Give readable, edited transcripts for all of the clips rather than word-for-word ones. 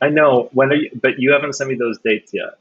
I know. When are you? But you haven't sent me those dates yet.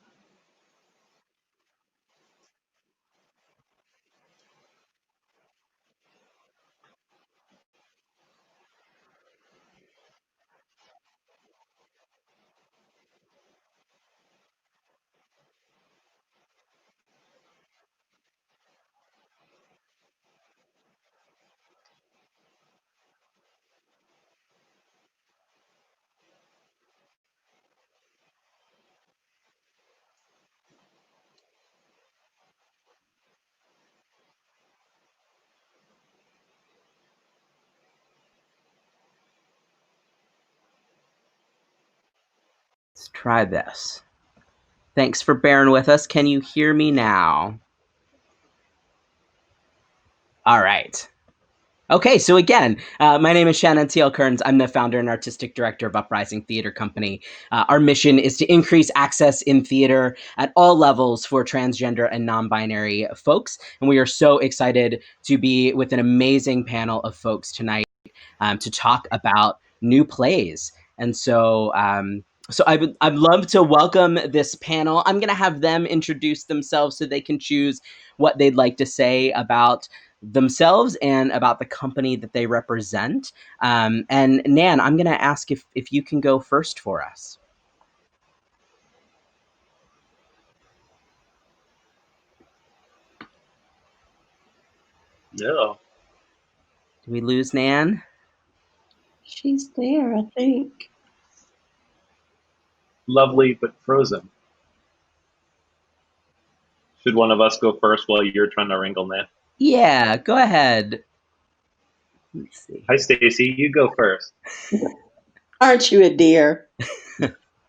Let's try this. Thanks for bearing with us. Can you hear me now? All right. Okay, so again, my name is Shannon T.L. Kearns. I'm the founder and artistic director of Uprising Theater Company. Our mission is to increase access in theater at all levels for transgender and non-binary folks. And we are so excited to be with an amazing panel of folks tonight to talk about new plays. And so I'd love to welcome this panel. I'm going to have them introduce themselves so they can choose what they'd like to say about themselves and about the company that they represent. And Nan, I'm going to ask if you can go first for us. Yeah. Did we lose Nan? She's there, I think. Lovely but frozen. Should one of us go first while you're trying to wrangle Nat? Yeah, go ahead. Let's see Hi, here. Stacy. You go first. Aren't you a dear?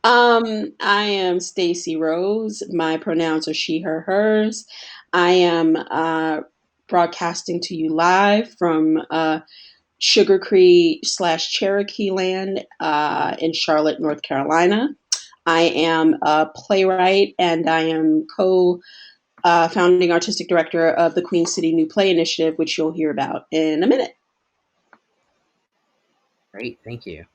I am Stacy Rose. My pronouns are she, her, hers. I am broadcasting to you live from Sugar Creek / Cherokee Land in Charlotte, North Carolina. I am a playwright and I am founding artistic director of the Queen City New Play Initiative, which you'll hear about in a minute. Great, thank you.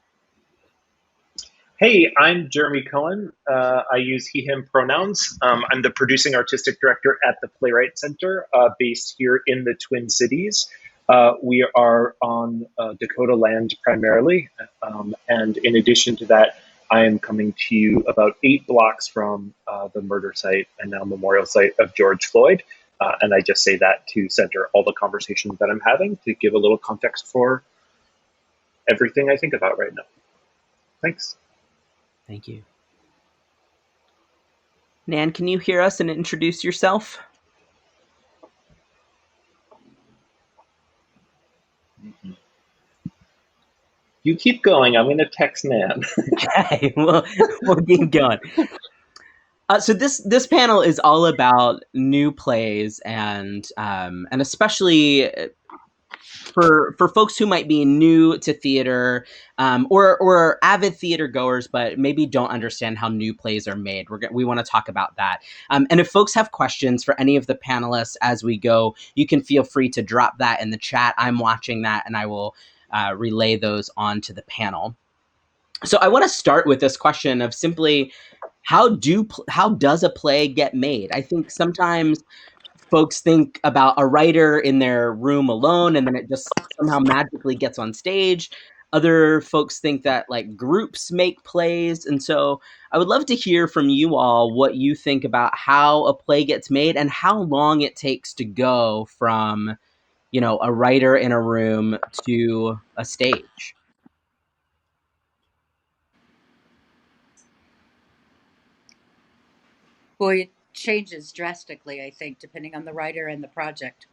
Hey, I'm Jeremy Cohen. I use he, him pronouns. I'm the producing artistic director at the Playwright Center, based here in the Twin Cities. We are on Dakota land primarily. And in addition to that, I am coming to you about 8 blocks from the murder site and now memorial site of George Floyd. And I just say that to center all the conversations that I'm having to give a little context for everything I think about right now. Thanks. Thank you. Nan, can you hear us and introduce yourself? You keep going. I'm going to text Nan. Okay, we'll keep going. So this panel is all about new plays and especially for folks who might be new to theater or avid theater goers, but maybe don't understand how new plays are made. We want to talk about that. And if folks have questions for any of the panelists as we go, you can feel free to drop that in the chat. I'm watching that, and I will relay those on to the panel. So I want to start with this question of simply how does a play get made? I think sometimes folks think about a writer in their room alone and then it just somehow magically gets on stage. Other folks think that like groups make plays. And so I would love to hear from you all what you think about how a play gets made and how long it takes to go from, a writer in a room to a stage. Boy, it changes drastically, I think, depending on the writer and the project.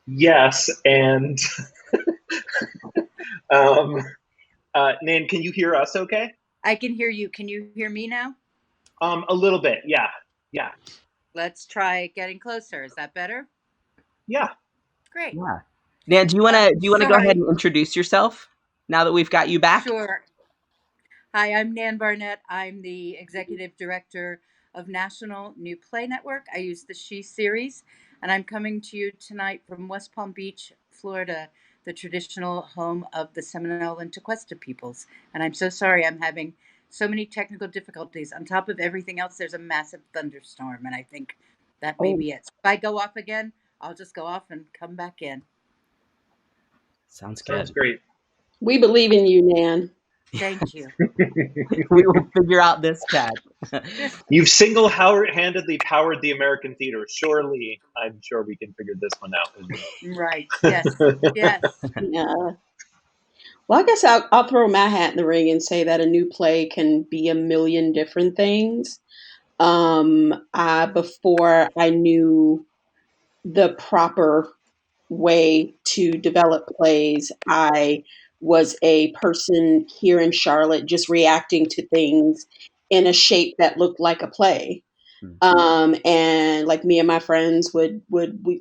Yes, and um, Nan, can you hear us okay? I can hear you. Can you hear me now? A little bit, yeah. Yeah. Let's try getting closer. Is that better? Yeah. Great. Yeah. Nan, do you wanna go ahead Sorry. and introduce yourself now that we've got you back? Sure. Hi, I'm Nan Barnett. I'm the executive director of National New Play Network. I use the She series, and I'm coming to you tonight from West Palm Beach, Florida, the traditional home of the Seminole and Tequesta peoples. And I'm so sorry I'm having so many technical difficulties. On top of everything else, there's a massive thunderstorm, and I think that may Oh, be it. So if I go off again, I'll just go off and come back in. Sounds Sounds good. great. we believe in you, Nan. Thank you. We will figure out this tech. You've single-handedly powered the American theater. Surely, I'm sure we can figure this one out with you. Right. Yes. Yes. Yeah. Well, I guess I'll throw my hat in the ring and say that a new play can be a million different things. Before I knew the proper way to develop plays, I was a person here in Charlotte just reacting to things in a shape that looked like a play. And like me and my friends we,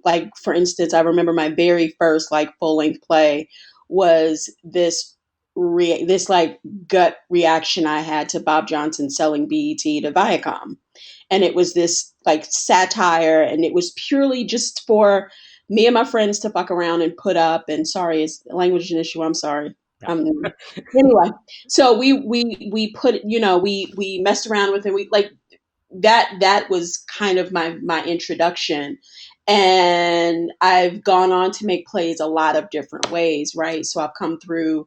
like, for instance, I remember my very first like full length play was this like gut reaction I had to Bob Johnson selling BET to Viacom. And it was this like satire, and it was purely just for me and my friends to fuck around and put up. And sorry, is language an issue? I'm sorry. Anyway, so we put, we messed around with it. We like that was kind of my introduction. And I've gone on to make plays a lot of different ways, right? So I've come through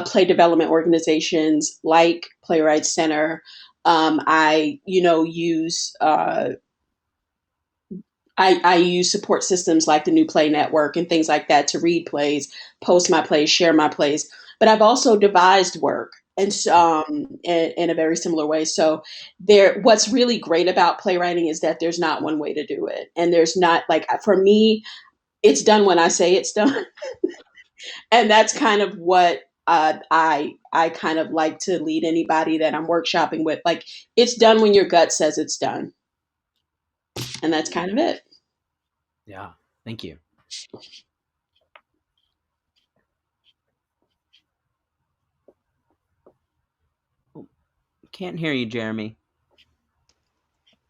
play development organizations like Playwrights Center. I use I use support systems like the New Play Network and things like that to read plays, post my plays, share my plays. But I've also devised work, and in a very similar way. So what's really great about playwriting is that there's not one way to do it, and there's not, like, for me, it's done when I say it's done, and that's kind of what I kind of like to lead anybody that I'm workshopping with. Like, it's done when your gut says it's done, and that's kind of it. Yeah, thank you. Can't hear you, Jeremy.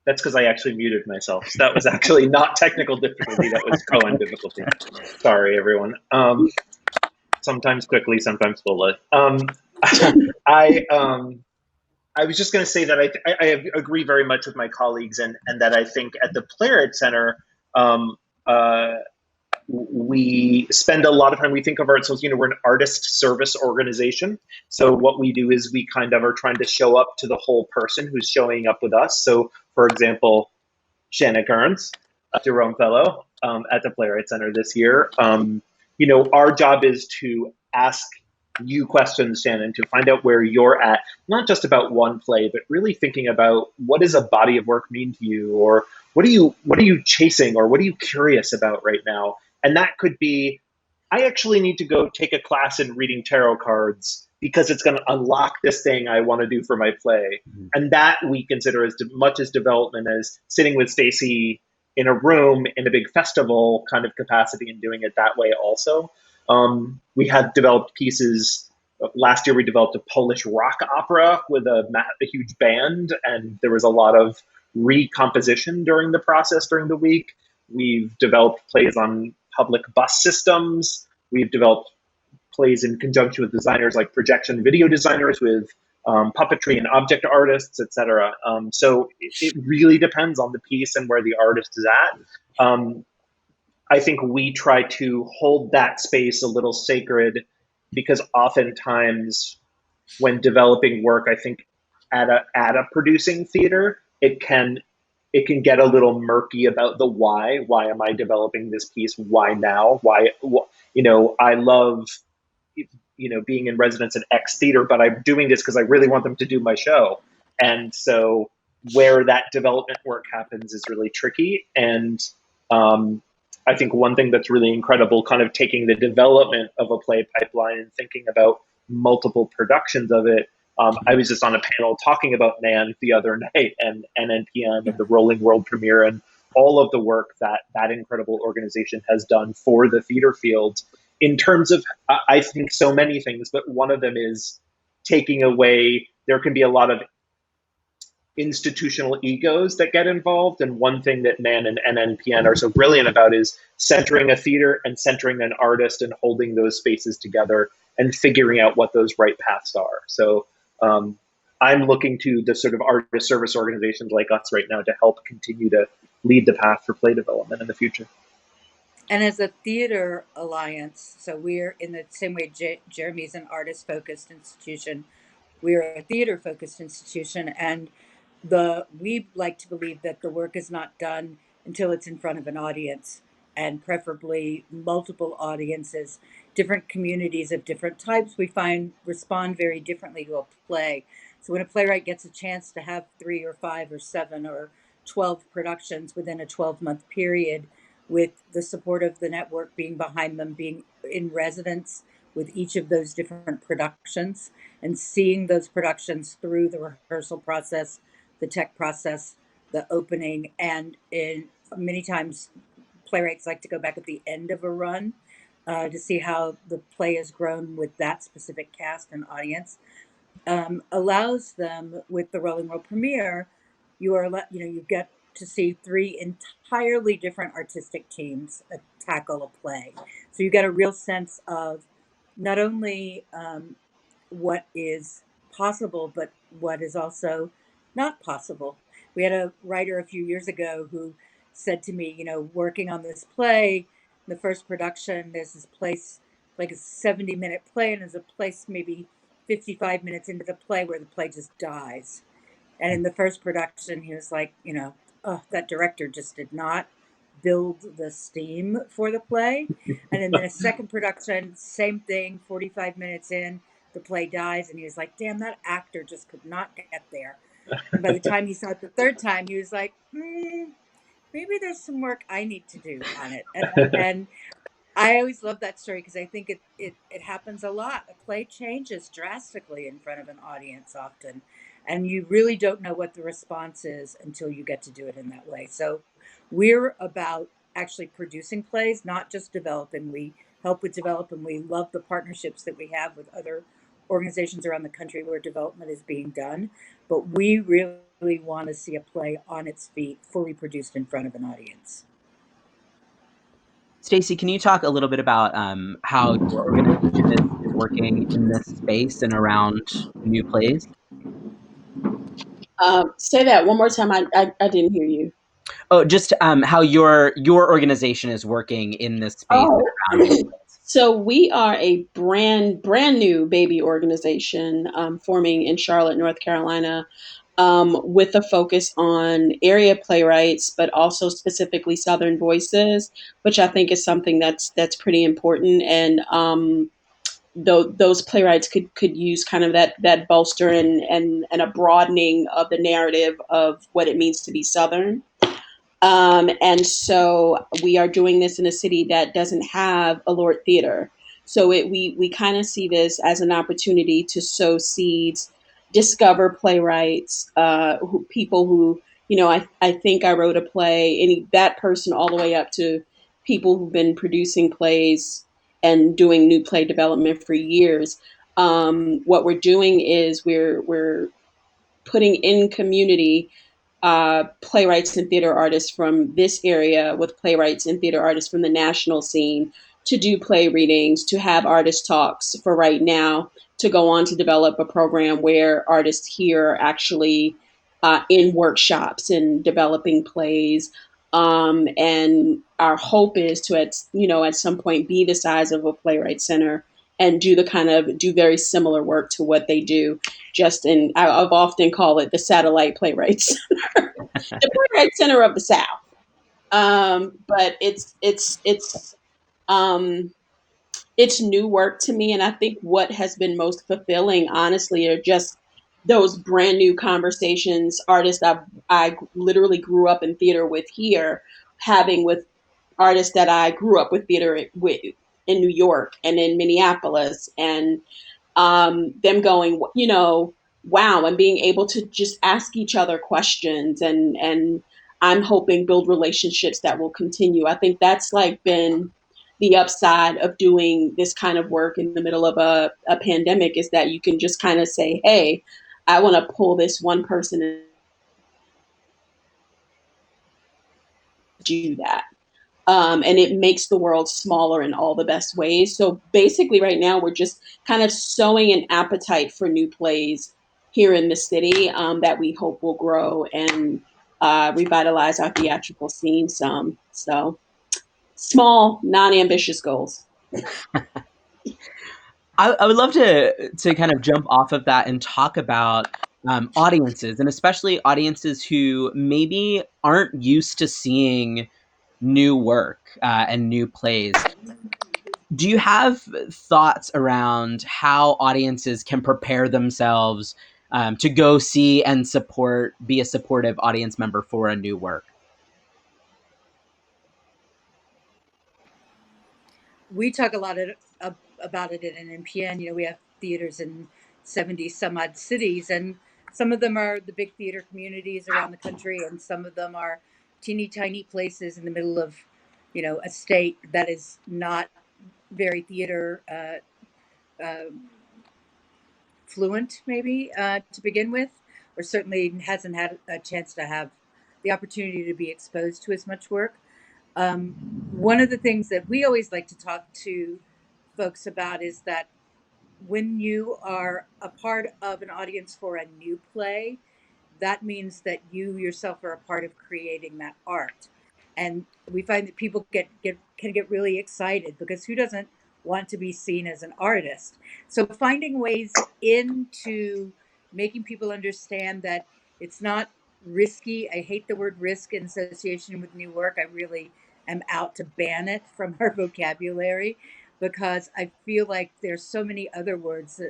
That's because I actually muted myself. So that was actually not technical difficulty. That was Cohen difficulty. Sorry, everyone. Sometimes quickly, sometimes slowly. I was just going to say that I agree very much with my colleagues, and that I think at the Playwright Center, we spend a lot of time, we think of ourselves, we're an artist service organization. So what we do is we kind of are trying to show up to the whole person who's showing up with us. So, for example, Shanna Kearns, a Jerome Fellow at the Playwright Center this year. Our job is to ask you questions, Shannon, to find out where you're at, not just about one play, but really thinking about what does a body of work mean to you, or what are you chasing, or what are you curious about right now? And that could be, I actually need to go take a class in reading tarot cards because it's going to unlock this thing I want to do for my play. Mm-hmm. And that we consider as much as development as sitting with Stacy in a room in a big festival kind of capacity and doing it that way also. We have developed pieces. Last year we developed a Polish rock opera with a huge band, and there was a lot of recomposition during the process during the week. We've developed plays on public bus systems. We've developed plays in conjunction with designers like projection video designers, with puppetry and object artists, etc. So it really depends on the piece and where the artist is at. I think we try to hold that space a little sacred, because oftentimes when developing work, I think at a producing theater, it can get a little murky about the why. Why am I developing this piece? Why now? Why? I love being in residence at X theater, but I'm doing this because I really want them to do my show. And so where that development work happens is really tricky. And I think one thing that's really incredible, kind of taking the development of a play pipeline and thinking about multiple productions of it. I was just on a panel talking about Nan the other night, and NNPM and the Rolling World premiere, and all of the work that incredible organization has done for the theater field in terms of, I think, so many things, but one of them is taking away, there can be a lot of institutional egos that get involved. And one thing that Man and NNPN are so brilliant about is centering a theater and centering an artist and holding those spaces together and figuring out what those right paths are. So I'm looking to the sort of artist service organizations like us right now to help continue to lead the path for play development in the future. And as a theater alliance, so we're in the same way Jeremy's an artist focused institution, we're a theater focused institution, and we like to believe that the work is not done until it's in front of an audience, and preferably multiple audiences. Different communities of different types we find respond very differently to a play. So when a playwright gets a chance to have 3 or 5 or 7 or 12 productions within a 12-month period, with the support of the network being behind them, being in residence with each of those different productions, and seeing those productions through the rehearsal process, the tech process, the opening, and in many times playwrights like to go back at the end of a run to see how the play has grown with that specific cast and audience. Allows them, with the Rolling World premiere, you get to see 3 entirely different artistic teams tackle a play. So you get a real sense of not only what is possible, but what is also not possible. We had a writer a few years ago who said to me, working on this play, the first production, there's this place, like a 70-minute play, and there's a place maybe 55 minutes into the play where the play just dies. And in the first production, he was like, oh, that director just did not build the steam for the play. And in the second production, same thing, 45 minutes in, the play dies. And he was like, damn, that actor just could not get there. And by the time he saw it the third time, he was like, maybe there's some work I need to do on it. And I always love that story because I think it happens a lot. A play changes drastically in front of an audience often, and you really don't know what the response is until you get to do it in that way. So we're about actually producing plays, not just developing. We help with develop, and we love the partnerships that we have with other organizations around the country where development is being done. But we really want to see a play on its feet, fully produced in front of an audience. Stacy, can you talk a little bit about how your organization is working in this space and around new plays? Say that one more time. I didn't hear you. Oh, just how your organization is working in this space and around new plays. So we are a brand new baby organization forming in Charlotte, North Carolina, with a focus on area playwrights, but also specifically Southern voices, which I think is something that's pretty important. And those playwrights could use kind of that bolster and a broadening of the narrative of what it means to be Southern. And so we are doing this in a city that doesn't have a Lord Theater. So we kind of see this as an opportunity to sow seeds, discover playwrights, people who, I think I wrote a play, that person all the way up to people who've been producing plays and doing new play development for years. What we're doing is we're putting in community playwrights and theater artists from this area with playwrights and theater artists from the national scene to do play readings, to have artist talks for right now, to go on to develop a program where artists here are actually in workshops and developing plays. And our hope is to, at some point, be the size of a playwright center and do very similar work to what they do. I've often called it the satellite playwright center, the playwright center of the South. But it's new work to me, and I think what has been most fulfilling, honestly, are just those brand new conversations artists I literally grew up in theater with here, having with artists that I grew up with theater with in New York and in Minneapolis, and them going, wow, and being able to just ask each other questions, and I'm hoping build relationships that will continue. I think that's like been the upside of doing this kind of work in the middle of a pandemic, is that you can just kind of say, hey, I want to pull this one person do that. And it makes the world smaller in all the best ways. So basically, right now, we're just kind of sowing an appetite for new plays here in the city that we hope will grow and revitalize our theatrical scene some. So small, non-ambitious goals. I would love to kind of jump off of that and talk about audiences, and especially audiences who maybe aren't used to seeing new work and new plays. Do you have thoughts around how audiences can prepare themselves to go see and be a supportive audience member for a new work? We talk a lot about it at NPN. We have theaters in 70 some odd cities, and some of them are the big theater communities around the country, and some of them are teeny tiny places in the middle of, a state that is not very theater fluent, maybe to begin with, or certainly hasn't had a chance to have the opportunity to be exposed to as much work. One of the things that we always like to talk to folks about is that when you are a part of an audience for a new play, that means that you yourself are a part of creating that art. And we find that people can get really excited, because who doesn't want to be seen as an artist? So finding ways into making people understand that it's not risky. I hate the word risk in association with new work. I really am out to ban it from our vocabulary, because I feel like there's so many other words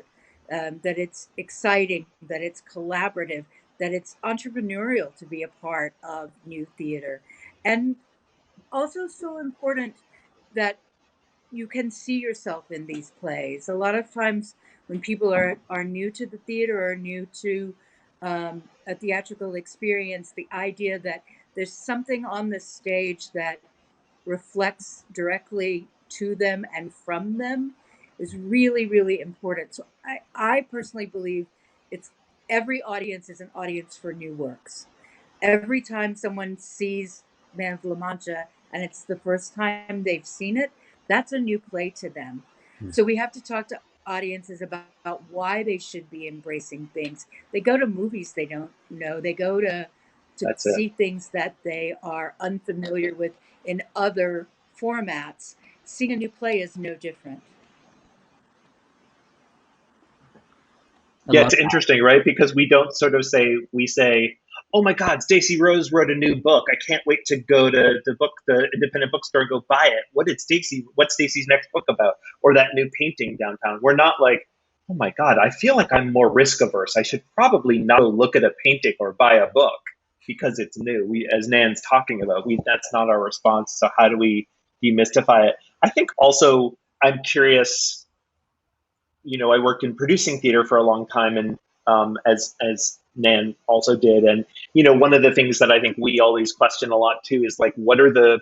that it's exciting, that it's collaborative, that it's entrepreneurial to be a part of new theater. And also so important that you can see yourself in these plays. A lot of times when people are new to the theater or new to a theatrical experience, the idea that there's something on the stage that reflects directly to them and from them is really, really important. So I personally believe it's every audience is an audience for new works. Every time someone sees Man of La Mancha and it's the first time they've seen it, that's a new play to them. So we have to talk to audiences about why they should be embracing things. They go to movies they don't know. They go to That's it. see things that they are unfamiliar with in other formats. Seeing a new play is no different. Yeah, it's interesting, right? Because we don't sort of we say, oh my God, Stacey Rose wrote a new book. I can't wait to go to the independent bookstore and go buy it. What's Stacey's next book about? Or that new painting downtown. We're not like, oh my God, I feel like I'm more risk averse. I should probably not go look at a painting or buy a book because it's new. As Nan's talking about, that's not our response. So how do we demystify it? I think also I'm curious, I worked in producing theater for a long time, and as Nan also did, and one of the things that I think we always question a lot too is like, what are the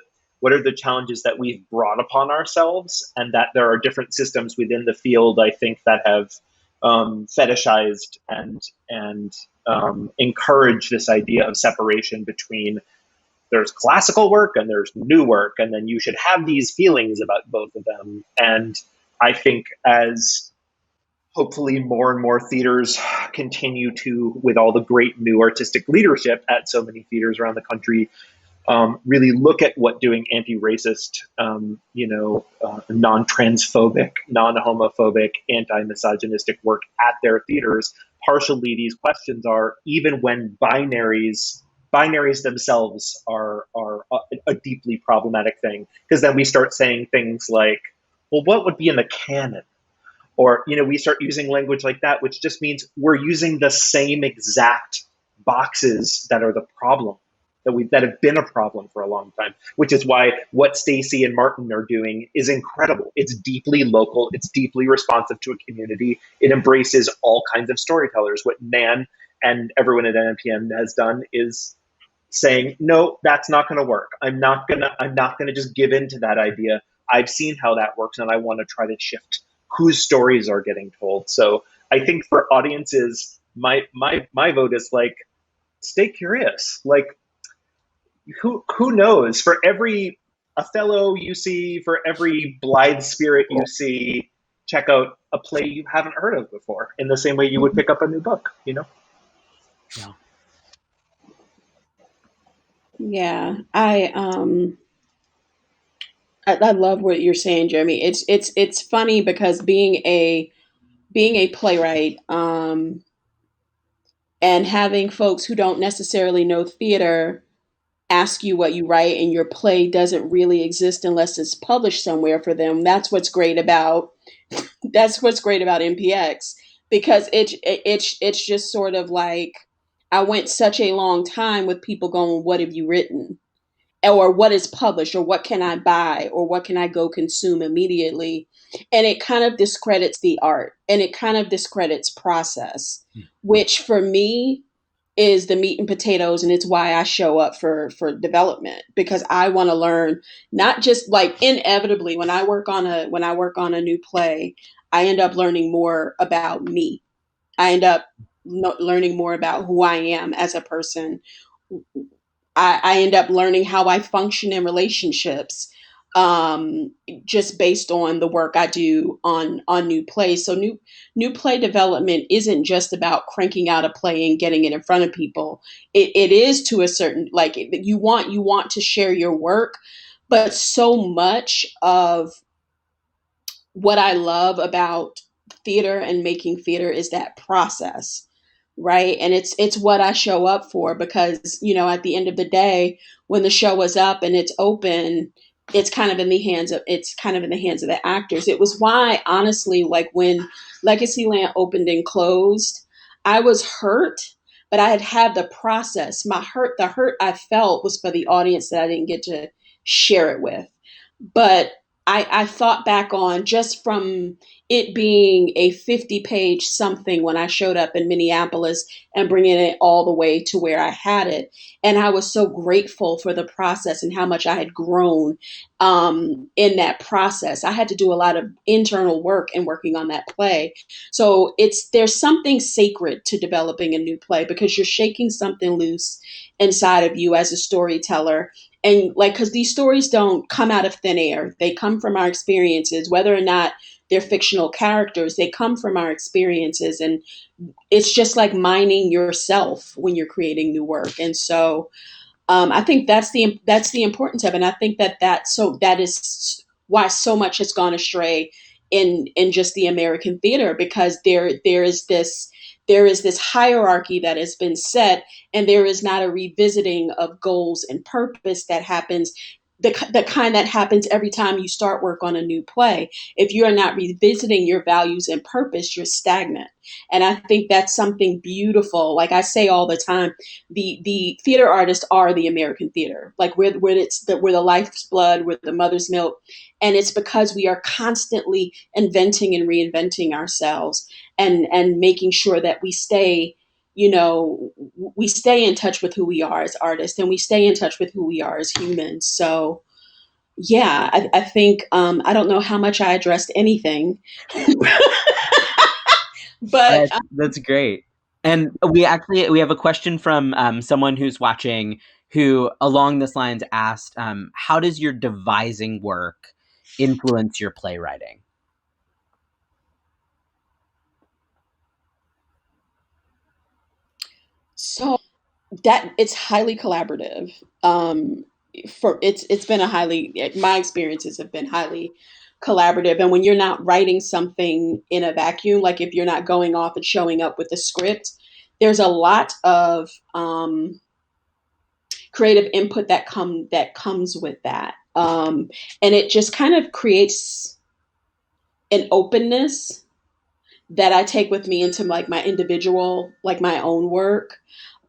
challenges that we've brought upon ourselves, and that there are different systems within the field, I think, that have fetishized and encouraged this idea of separation between there's classical work and there's new work, and then you should have these feelings about both of them. And I think as hopefully more and more theaters continue to, with all the great new artistic leadership at so many theaters around the country, really look at what doing anti-racist, non-transphobic, non-homophobic, anti-misogynistic work at their theaters. Partially, these questions are, even when binaries themselves are a deeply problematic thing, because then we start saying things like, well, what would be in the canon? Or, we start using language like that, which just means we're using the same exact boxes that are the problem, that have been a problem for a long time, which is why what Stacey and Martin are doing is incredible. It's deeply local. It's deeply responsive to a community. It embraces all kinds of storytellers. What Nan and everyone at NPM has done is saying, no, that's not going to work. I'm not going to just give in to that idea. I've seen how that works, and I want to try to shift whose stories are getting told. So I think for audiences, my vote is like, stay curious. Like, who knows? For every Othello you see, for every Blithe Spirit you see, check out a play you haven't heard of before. In the same way you would pick up a new book, you know. Yeah. Yeah, I love what you're saying, Jeremy. It's funny because being a playwright, and having folks who don't necessarily know theater ask you what you write, and your play doesn't really exist unless it's published somewhere for them. That's what's great about MPX, because it's just sort of like, I went such a long time with people going, "What have you written?" or "What is published?" or "What can I buy?" or "What can I go consume immediately?" And it kind of discredits the art, and it kind of discredits process, which for me is the meat and potatoes, and it's why I show up for development, because I want to learn. Not just like, inevitably, when I work on a new play, I end up learning more about me. I end up learning more about who I am as a person. I end up learning how I function in relationships, just based on the work I do on new plays. So new play development isn't just about cranking out a play and getting it in front of people. It is, to a certain, like, you want to share your work, but so much of what I love about theater and making theater is that process, right? And it's what I show up for, because at the end of the day, when the show is up and it's open, it's kind of in the hands of the actors. It was why, honestly, like, when Legacyland opened and closed, I was hurt, but I had the process. The hurt I felt was for the audience that I didn't get to share it with. But I thought back on, just from it being a 50-page something when I showed up in Minneapolis, and bringing it all the way to where I had it. And I was so grateful for the process and how much I had grown, in that process. I had to do a lot of internal work in working on that play. So there's something sacred to developing a new play, because you're shaking something loose inside of you as a storyteller. And, like, because these stories don't come out of thin air, they come from our experiences, whether or not they're fictional characters. They come from our experiences, and it's just like mining yourself when you're creating new work. And so, I think that's the importance of it. And I think that is why so much has gone astray in just the American theater, because there is this hierarchy that has been set, and there is not a revisiting of goals and purpose that happens. The kind that happens every time you start work on a new play. If you are not revisiting your values and purpose, you're stagnant. And I think that's something beautiful. Like I say all the time, the theater artists are the American theater. Like, we're the life's blood, we're the mother's milk, and it's because we are constantly inventing and reinventing ourselves, and making sure that we stay in touch with who we are as artists, and we stay in touch with who we are as humans. So yeah, I think, I don't know how much I addressed anything, but That's great. And we have a question from someone who's watching, who along this lines asked, how does your devising work influence your playwriting? so that it's highly collaborative. It's been a highly my experiences have been highly collaborative. And when you're not writing something in a vacuum, like if you're not going off and showing up with a script, there's a lot of, creative input that comes with that. And it just kind of creates an openness that I take with me into, like, my individual, like, my own work.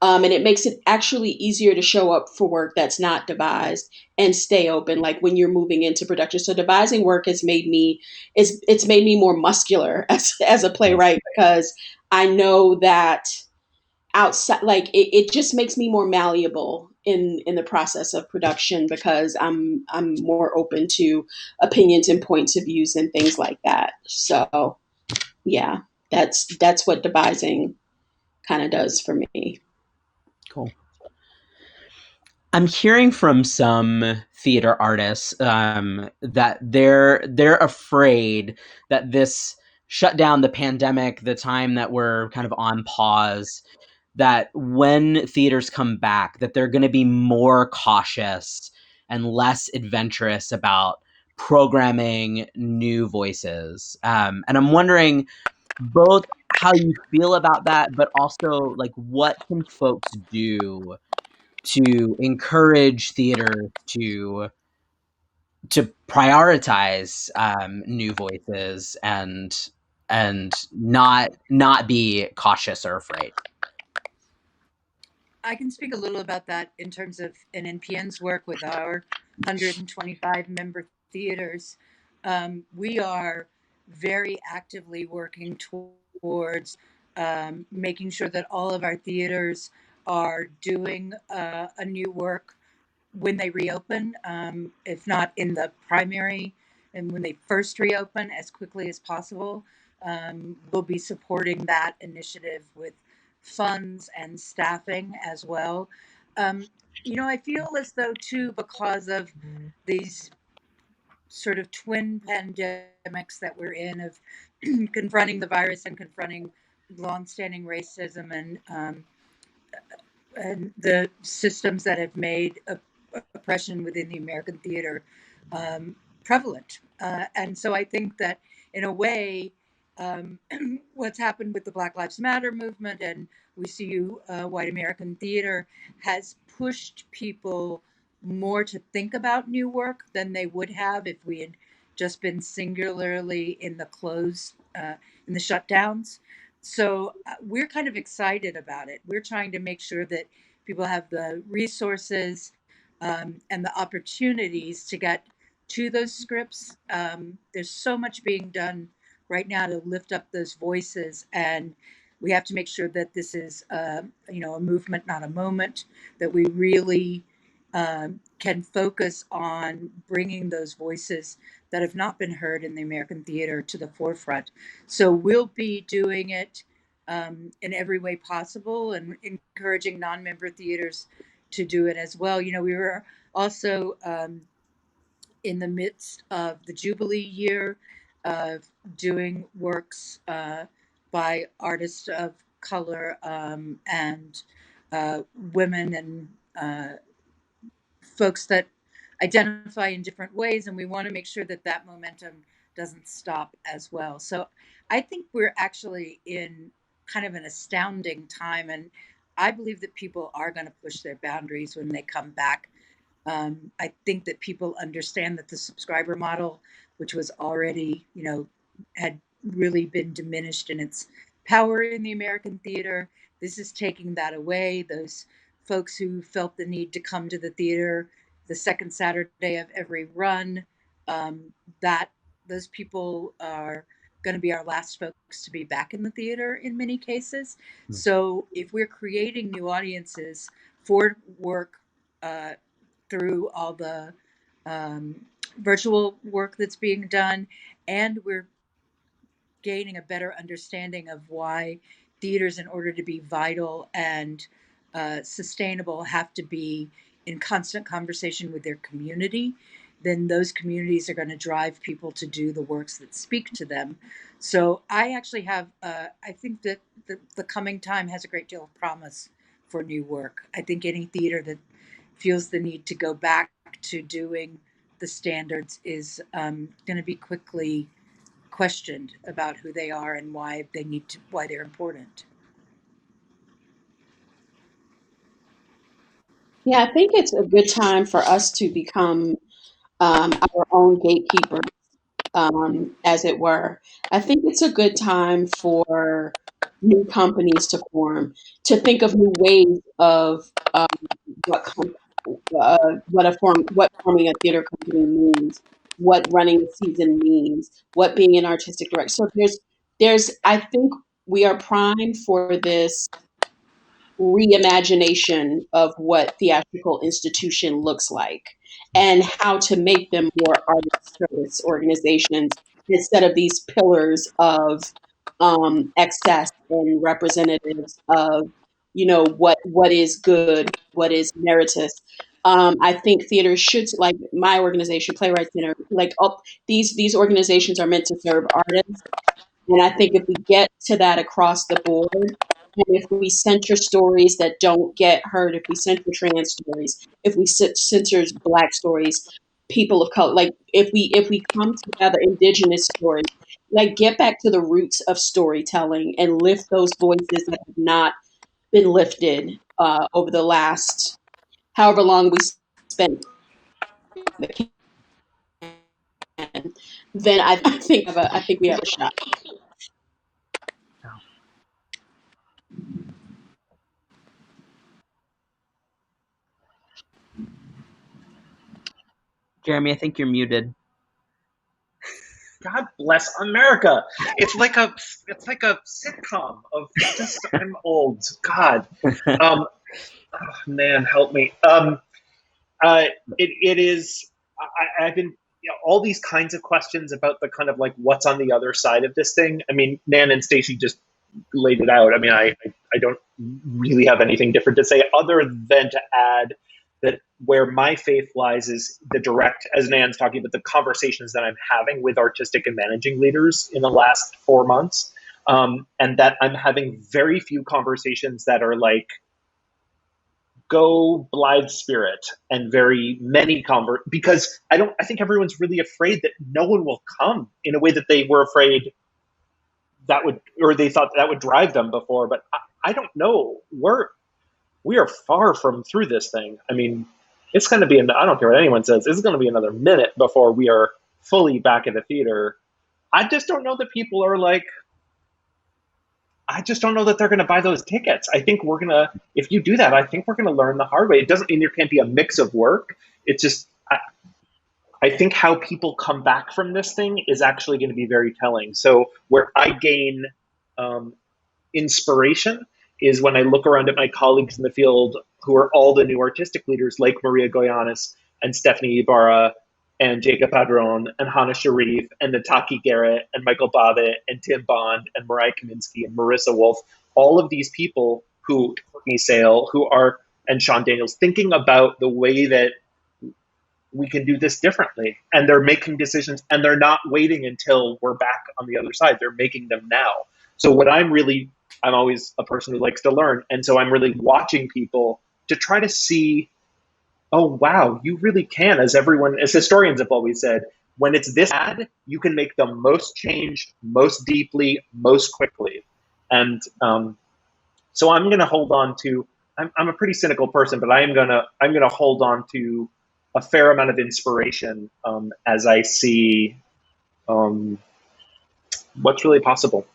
And it makes it actually easier to show up for work that's not devised, and stay open, like, when you're moving into production. So devising work it's made me more muscular as a playwright, because I know that outside, like, it just makes me more malleable in the process of production, because I'm more open to opinions and points of views and things like that. So yeah, that's what devising kind of does for me. Cool. I'm hearing from some theater artists that they're afraid that this shutdown, the pandemic, the time that we're kind of on pause, that when theaters come back, that they're going to be more cautious and less adventurous about programming new voices. And I'm wondering both how you feel about that, but also like what can folks do to encourage theater to prioritize new voices and not be cautious or afraid. I can speak a little about that in terms of an NPN's work with our 125 member theaters. We are very actively working towards making sure that all of our theaters are doing a new work when they reopen, if not in the primary, and when they first reopen as quickly as possible. We'll be supporting that initiative with funds and staffing as well. Um, I feel as though, too, because of these sort of twin pandemics that we're in of confronting the virus and confronting longstanding racism and the systems that have made oppression within the American theater prevalent. And so I think that in a way, what's happened with the Black Lives Matter movement and We See You White American Theater has pushed people more to think about new work than they would have if we had just been singularly in the in the shutdowns. So we're kind of excited about it. We're trying to make sure that people have the resources and the opportunities to get to those scripts. There's so much being done right now to lift up those voices, and we have to make sure that this is, a movement, not a moment. That we really can focus on bringing those voices that have not been heard in the American theater to the forefront. So we'll be doing it in every way possible and encouraging non-member theaters to do it as well. We were also in the midst of the Jubilee year of doing works by artists of color and women and folks that identify in different ways, and we want to make sure that that momentum doesn't stop as well. So I think we're actually in kind of an astounding time, and I believe that people are going to push their boundaries when they come back. I think that people understand that the subscriber model, which was already, had really been diminished in its power in the American theater, this is taking that away. Those folks who felt the need to come to the theater the second Saturday of every run, that those people are going to be our last folks to be back in the theater in many cases. So if we're creating new audiences for work through all the virtual work that's being done, and we're gaining a better understanding of why theaters, in order to be vital and sustainable, have to be in constant conversation with their community, then those communities are going to drive people to do the works that speak to them. So I actually have, I think that the coming time has a great deal of promise for new work. I think any theater that feels the need to go back to doing the standards is going to be quickly questioned about who they are and why they're important. Yeah, I think it's a good time for us to become our own gatekeepers, as it were. I think it's a good time for new companies to form, to think of new ways of what com- what forming a theater company means, what running a season means, what being an artistic director. So there's I think we are primed for this reimagination of what theatrical institution looks like and how to make them more artist service organizations instead of these pillars of excess and representatives of what is good, what is meritorious. I think theaters should, like my organization, Playwrights Center, like these organizations are meant to serve artists. And I think if we get to that across the board, and if we censor stories that don't get heard, if we censor trans stories, if we censor Black stories, people of color, like if we come together, indigenous stories, like get back to the roots of storytelling and lift those voices that have not been lifted over the last however long we spent, then I think we have a shot. Jeremy, I think you're muted. God bless America. It's like a sitcom of just I'm old. God. Oh, man, help me. It is. I've been all these kinds of questions about the kind of like what's on the other side of this thing. I mean, Nan and Stacey just laid it out. I mean, I don't really have anything different to say other than to add that where my faith lies is the direct, as Nan's talking about, the conversations that I'm having with artistic and managing leaders in the last 4 months, and that I'm having very few conversations that are like, go blithe spirit, and very many because I think everyone's really afraid that no one will come in a way that they were afraid that would, or they thought that would drive them before. But I don't know. We are far from through this thing. I mean, it's going to be, I don't care what anyone says, it's going to be another minute before we are fully back in the theater. I just don't know that people are like, I just don't know that they're going to buy those tickets. I think we're going to, if you do that, I think we're going to learn the hard way. It doesn't mean there can't be a mix of work. It's just, I think how people come back from this thing is actually going to be very telling. So where I gain inspiration is when I look around at my colleagues in the field who are all the new artistic leaders like Maria Goyanis and Stephanie Ibarra and Jacob Padron and Hannah Sharif and Nataki Garrett and Michael Bobbitt and Tim Bond and Mariah Kaminsky and Marissa Wolf, all of these people who, Courtney Sale, who are, and Sean Daniels, thinking about the way that we can do this differently. And they're making decisions and they're not waiting until we're back on the other side. They're making them now. So what I'm always a person who likes to learn. And so I'm really watching people to try to see, oh, wow, you really can, as historians have always said, when it's this bad, you can make the most change, most deeply, most quickly. And so I'm going to hold on to, I'm a pretty cynical person, but I'm going to hold on to a fair amount of inspiration as I see what's really possible.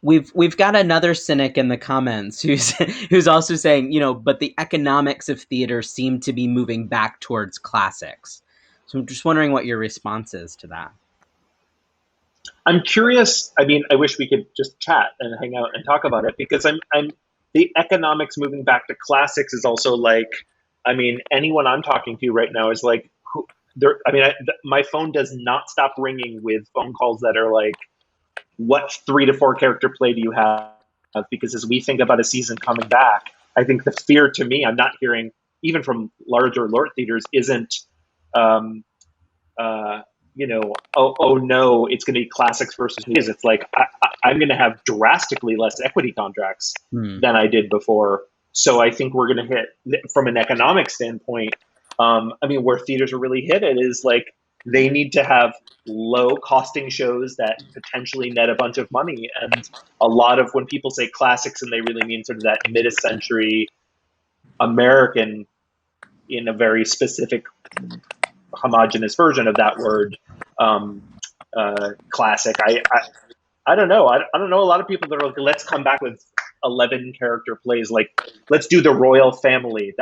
We've got another cynic in the comments who's also saying, but the economics of theater seem to be moving back towards classics. So I'm just wondering what your response is to that. I'm curious. I mean, I wish we could just chat and hang out and talk about it, because I'm the economics moving back to classics is also like, I mean, anyone I'm talking to right now is like, my phone does not stop ringing with phone calls that are like, what 3 to 4 character play do you have? Because as we think about a season coming back, I think the fear, to me, I'm not hearing even from larger LORT theaters, isn't, oh no, it's going to be classics versus news. It's like, I'm going to have drastically less equity contracts than I did before. So I think we're going to hit, from an economic standpoint, where theaters are really hit it is like, they need to have low costing shows that potentially net a bunch of money. And a lot of, when people say classics, and they really mean sort of that mid-century American, in a very specific homogenous version of that word, classic. I don't know. I don't know a lot of people that are like, let's come back with 11 character plays. Like, let's do the royal family.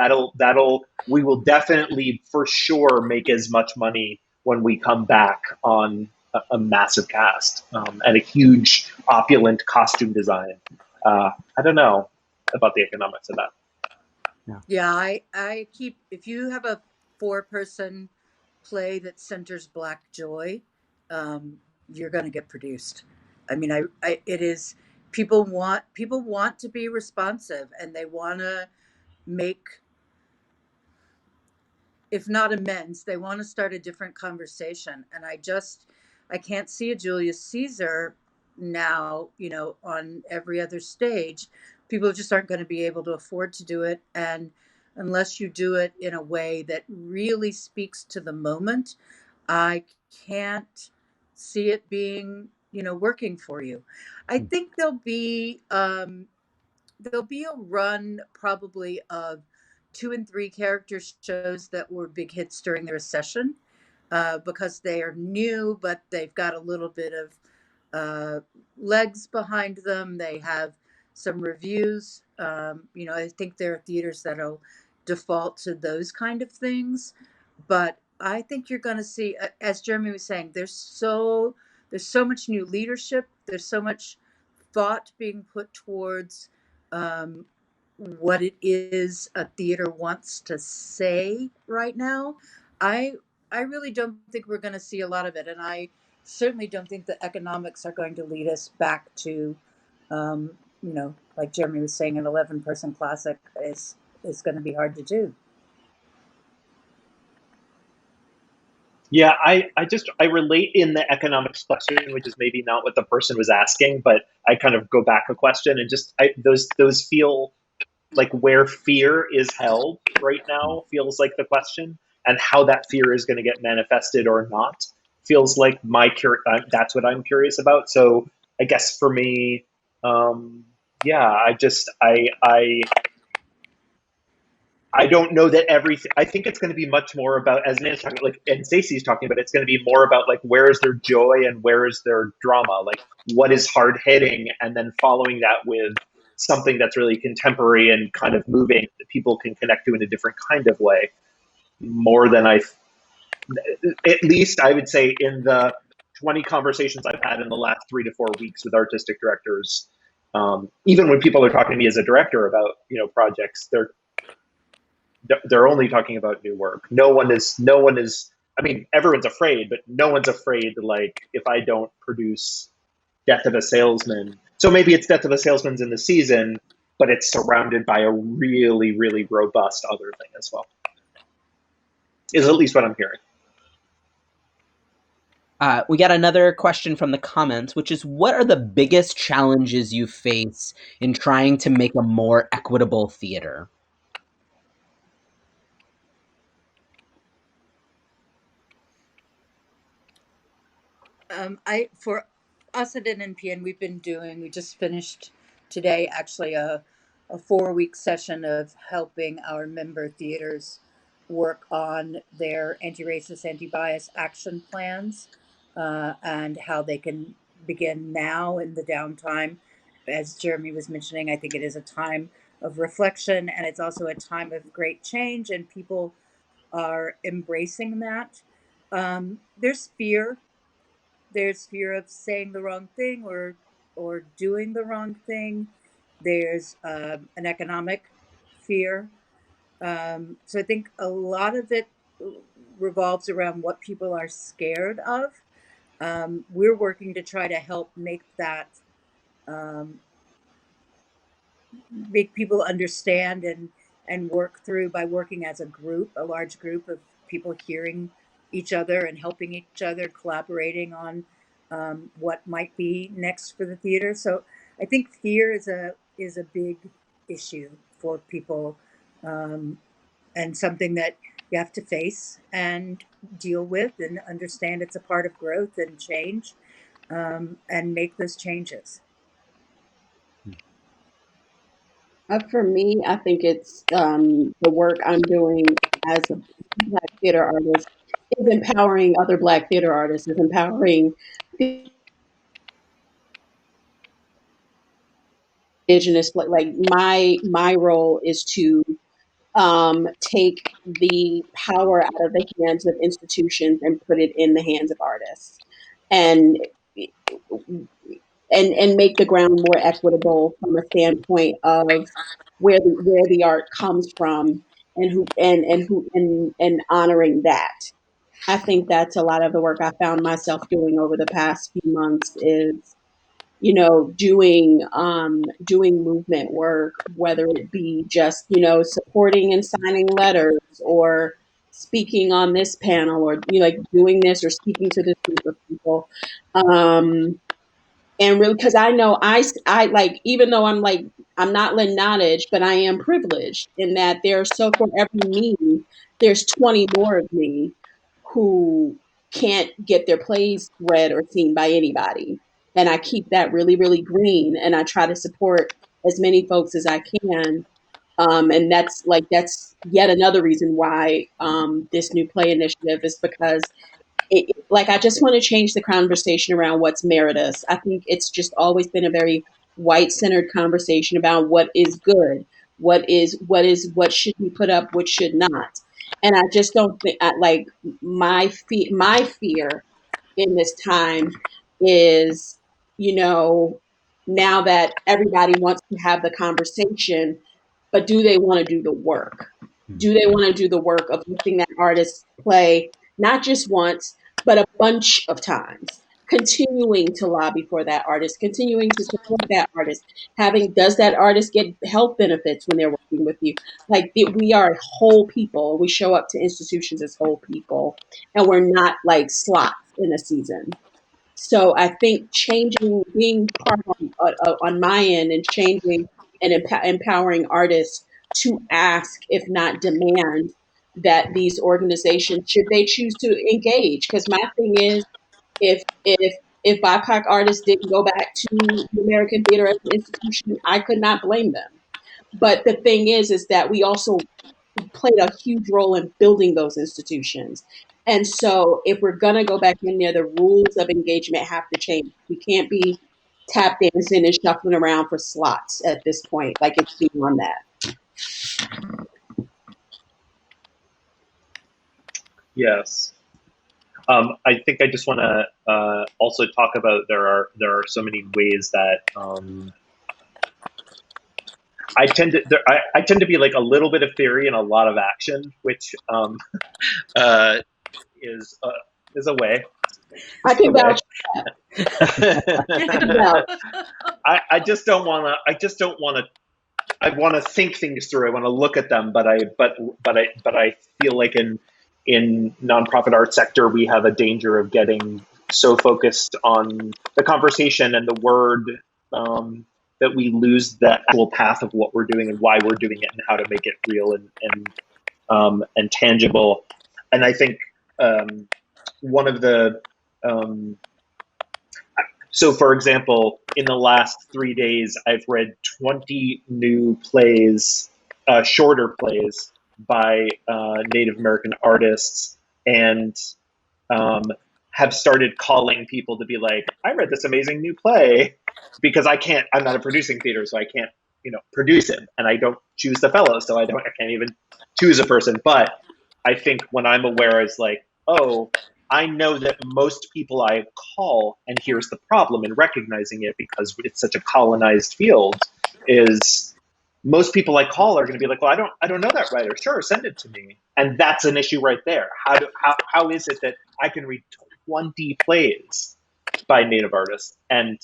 We will definitely for sure make as much money when we come back on a massive cast and a huge opulent costume design. I don't know about the economics of that. Yeah, I keep, if you have a 4-person play that centers Black joy, you're going to get produced. I mean, it is, people want to be responsive, and they want to make if not amends, they want to start a different conversation. And I can't see a Julius Caesar now, on every other stage. People just aren't going to be able to afford to do it. And unless you do it in a way that really speaks to the moment, I can't see it being, working for you. I think there'll be a run probably of 2 and 3 character shows that were big hits during the recession, because they are new, but they've got a little bit of legs behind them. They have some reviews. I think there are theaters that'll default to those kind of things, but I think you're going to see, as Jeremy was saying, there's so much new leadership. There's so much thought being put towards um, what it is a theater wants to say right now. I I really don't think we're going to see a lot of it, and I certainly don't think the economics are going to lead us back to, like Jeremy was saying, an 11-person classic is going to be hard to do. Yeah, I relate in the economics question, which is maybe not what the person was asking, but I kind of go back a question and those feel like where fear is held right now feels like the question, and how that fear is going to get manifested or not feels like that's what I'm curious about. So I guess for me, yeah, I don't know that everything. I think it's going to be much more about, as Nan's talking, like, and Stacey's talking about. It's going to be more about like where is their joy and where is their drama, like what is hard hitting, and then following that with something that's really contemporary and kind of moving that people can connect to in a different kind of way. More than at least I would say in the 20 conversations I've had in the last 3 to 4 weeks with artistic directors. Even when people are talking to me as a director about projects, they're only talking about new work. No one is. I mean, everyone's afraid, but no one's afraid. Like, if I don't produce Death of a Salesman, so maybe it's Death of a Salesman's in the season, but it's surrounded by a really, really robust other thing as well. Is at least what I'm hearing. We got another question from the comments, which is, what are the biggest challenges you face in trying to make a more equitable theater? For us at NNPN, we just finished today actually a 4-week session of helping our member theaters work on their anti-racist, anti-bias action plans, and how they can begin now in the downtime. As Jeremy was mentioning, I think it is a time of reflection, and it's also a time of great change, and people are embracing that. There's fear of saying the wrong thing, or doing the wrong thing. There's an economic fear. So I think a lot of it revolves around what people are scared of. We're working to try to help um, make people understand and work through, by working as a large group of people, hearing each other and helping each other, collaborating on what might be next for the theater. So I think fear is a big issue for people, um, and something that you have to face and deal with and understand. It's a part of growth and change, and make those changes. For me, I think it's the work I'm doing as a Black theater artist is empowering other Black theater artists, is empowering indigenous. Like my role is to take the power out of the hands of institutions and put it in the hands of artists, and and make the ground more equitable from a standpoint of where the art comes from, and who and honoring that. I think that's a lot of the work I found myself doing over the past few months is, doing movement work, whether it be just, supporting and signing letters, or speaking on this panel, or like doing this or speaking to this group of people. And really, because I know I like, even though I'm not Lynn Nottage, but I am privileged in that for every me, there's 20 more of me who can't get their plays read or seen by anybody. And I keep that really, really green, and I try to support as many folks as I can. And that's yet another reason why this new play initiative is because like, I just want to change the conversation around what's meritus. I think it's just always been a very white centered conversation about what is good, what should be put up, what should not. And I just don't think, like, my fear in this time is, you know, now that everybody wants to have the conversation, but do they want to do the work? Do they want to do the work of lifting that artist play, not just once, but a bunch of times? Continuing to lobby for that artist, continuing to support that artist, does that artist get health benefits when they're working with you? Like, we are whole people. We show up to institutions as whole people, and we're not like slots in a season. So I think being part on my end, and changing and empowering artists to ask, if not demand, that these organizations, should they choose to engage. Because my thing is, if BIPOC artists didn't go back to the American Theater as an institution, I could not blame them. But the thing is that we also played a huge role in building those institutions. And so if we're going to go back in there, the rules of engagement have to change. We can't be tap dancing and shuffling around for slots at this point. Like, it's beyond that. Yes. I think I just want to also talk about there are so many ways that I tend to be like a little bit of theory and a lot of action, which is a way. I can vouch. I just don't want to. I want to think things through. I want to look at them, but I feel like in nonprofit art sector we have a danger of getting so focused on the conversation and the word that we lose the actual path of what we're doing and why we're doing it and how to make it real and tangible. And I think one of the so, for example, in the last 3 days, I've read 20 new plays, shorter plays by Native American artists, and have started calling people to be like, I read this amazing new play, because I'm not a producing theater, so I can't, produce it. And I don't choose the fellows, so I can't even choose a person. But I think when I'm aware is like, oh, I know that most people I call, and here's the problem in recognizing it, because it's such a colonized field, is most people I call are going to be like, well, I don't know that writer. Sure, send it to me. And that's an issue right there. How is it that I can read 20 plays by Native artists, and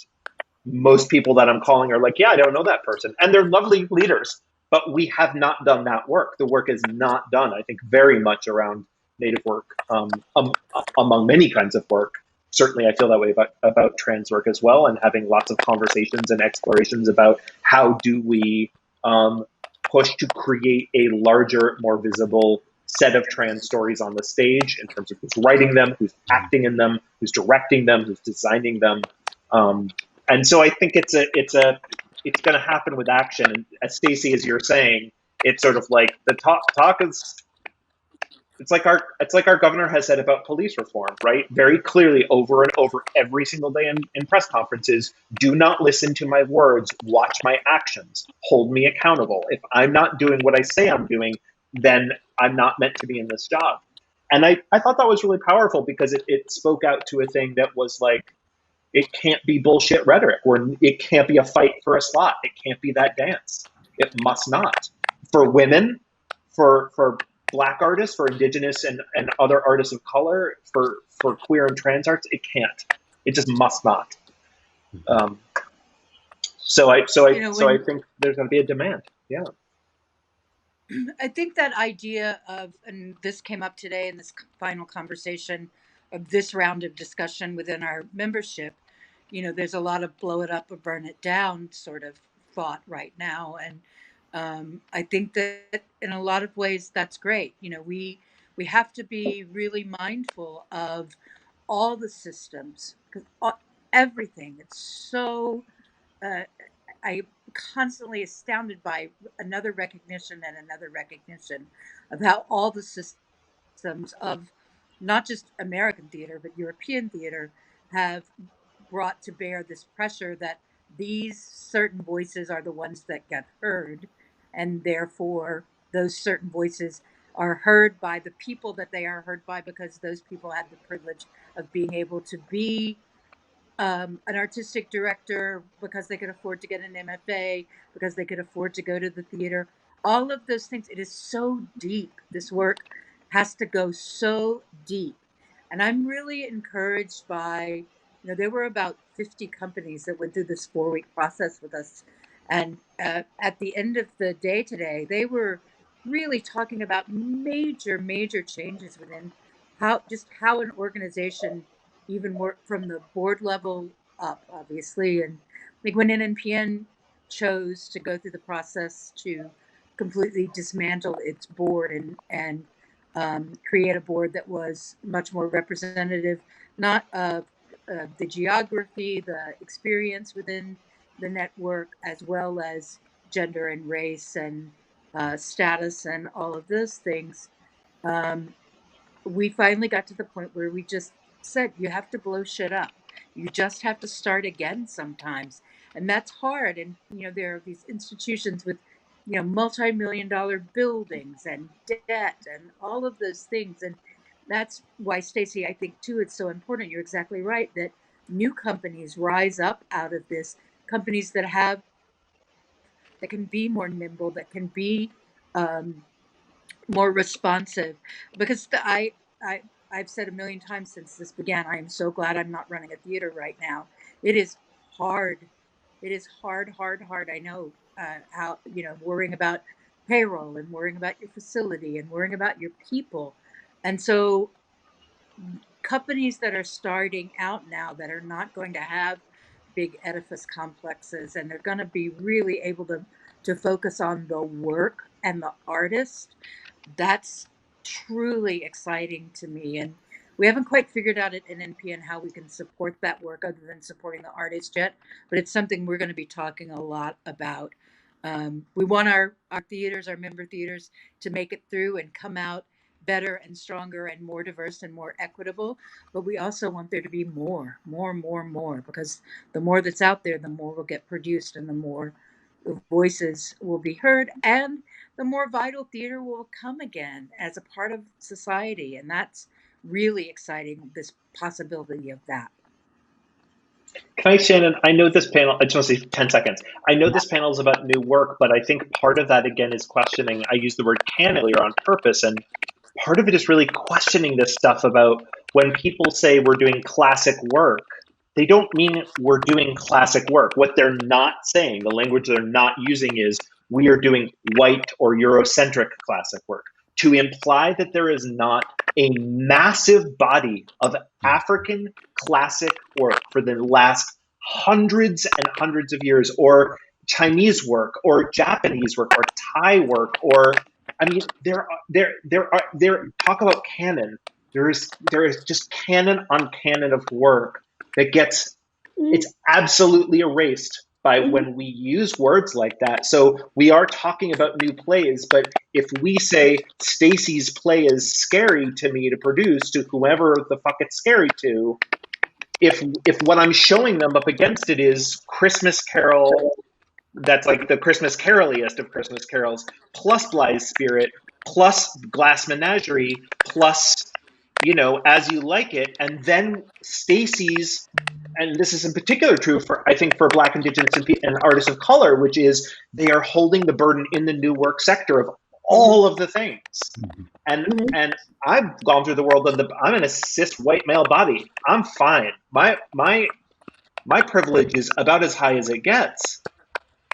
most people that I'm calling are like, yeah, I don't know that person. And they're lovely leaders, but we have not done that work. The work is not done, I think, very much around Native work, among many kinds of work. Certainly, I feel that way about trans work as well, and having lots of conversations and explorations about how do we push to create a larger, more visible set of trans stories on the stage in terms of who's writing them, who's acting in them, who's directing them, who's designing them. And so I think it's going to happen with action. And as Stacey, as you're saying, it's sort of like the talk is. It's like our governor has said about police reform, right? Very clearly, over and over, every single day in press conferences, do not listen to my words, watch my actions, hold me accountable. If I'm not doing what I say I'm doing, then I'm not meant to be in this job. And I thought that was really powerful, because it spoke out to a thing that was like, it can't be bullshit rhetoric, or it can't be a fight for a slot. It can't be that dance. It must not. For women, for Black artists, for Indigenous and other artists of color, for queer and trans arts, it can't. It just must not. So I think there's going to be a demand. Yeah. I think that idea of, and this came up today in this final conversation of this round of discussion within our membership, there's a lot of blow it up or burn it down sort of thought right now. And I think that in a lot of ways that's great. We have to be really mindful of all the systems because everything, it's so, uh, I'm constantly astounded by another recognition and another recognition of how all the systems of not just American theater, but European theater have brought to bear this pressure that these certain voices are the ones that get heard, and therefore those certain voices are heard by the people that they are heard by because those people had the privilege of being able to be an artistic director because they could afford to get an MFA, because they could afford to go to the theater. All of those things, it is so deep. This work has to go so deep. And I'm really encouraged by, there were about 50 companies that went through this 4-week process with us. And at the end of the day today, they were really talking about major, major changes within how an organization even more from the board level up, obviously. And like when NNPN chose to go through the process to completely dismantle its board and create a board that was much more representative, not of the geography, the experience within the network, as well as gender and race and status and all of those things. Um, we finally got to the point where we just said, you have to blow shit up. You just have to start again sometimes. And that's hard. And, there are these institutions with, multi-million dollar buildings and debt and all of those things. And that's why, Stacey, I think too, it's so important. You're exactly right that new companies rise up out of this, companies that can be more nimble, that can be um, more responsive because I've said a million times since this began, I am so glad I'm not running a theater right now. It is hard. It is hard, hard, hard. I know how, worrying about payroll and worrying about your facility and worrying about your people. And so companies that are starting out now that are not going to have big edifice complexes and they're going to be really able to focus on the work and the artist, that's truly exciting to me. And we haven't quite figured out at NNPN how we can support that work other than supporting the artist yet, but it's something we're going to be talking a lot about. We want our theaters, our member theaters, to make it through and come out better and stronger and more diverse and more equitable. But we also want there to be more, because the more that's out there, the more will get produced and the more voices will be heard and the more vital theater will come again as a part of society. And that's really exciting, this possibility of that. Can I, Shannon? I know this panel, I just want to say 10 seconds. I know this panel is about new work, but I think part of that, again, is questioning. I used the word can earlier on purpose, and part of it is really questioning this stuff about when people say we're doing classic work, they don't mean we're doing classic work. What they're not saying, the language they're not using is we are doing white or Eurocentric classic work. To imply that there is not a massive body of African classic work for the last hundreds and hundreds of years, or Chinese work, or Japanese work, or Thai work, or I mean, there. Talk about canon. There is just canon on canon of work that gets it's absolutely erased by when we use words like that. So we are talking about new plays, but if we say Stacy's play is scary to me to produce to whoever the fuck it's scary to, if what I'm showing them up against it is Christmas Carol, that's like the Christmas caroliest of Christmas carols, plus Blythe Spirit, plus Glass Menagerie, plus, As You Like It, and then Stacy's, and this is in particular true for, I think, for Black, Indigenous, and artists of color, which is they are holding the burden in the new work sector of all of the things. And I've gone through the world and I'm in a cis white male body. I'm fine. My privilege is about as high as it gets,